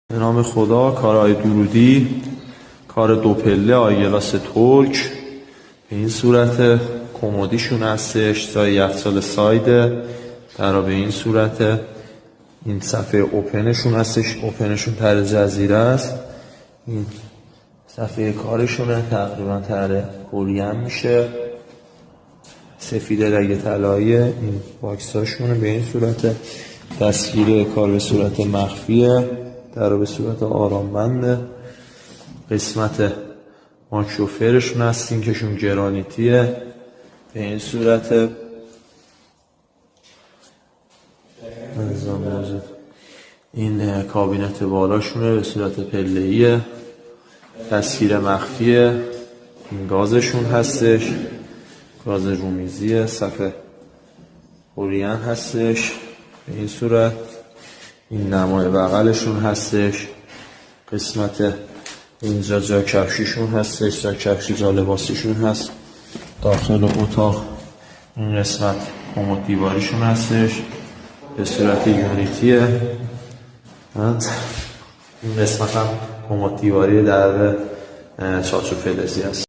به نام خدا. کارهای درودی، کار دو پله آیگلاس ترک به این صورت. کمدیشون هستش، سای یخچال سایده درا به این صورت. این صفحه اوپنشون هستش، اوپنشون تر جزیره است. این صفحه کارشونه، تقریبا تر کوریم میشه، سفید رگ طلاییه. این باکس هاشونه به این صورت. دستگیر کار به صورت مخفیه، در به صورت آرامبنده. قسمت ماکروفرشون هستین کهشون گرانیتیه به این صورت. این کابینت بالاشونه به صورت پله‌ایه، دستگیر مخفیه. این گازشون هستش، گاز رومیزیه. صفحه اورین هستش به این صورت. این نمای بغلشون هستش. قسمت اینجا جا کفشیشون هستش، جا کفشی جا لباسیشون هست. داخل اتاق این قسمت کمد دیواریشون هستش به صورت یونیتیه. این قسمت هم کمد دیواری در چارچوب فلزی هست.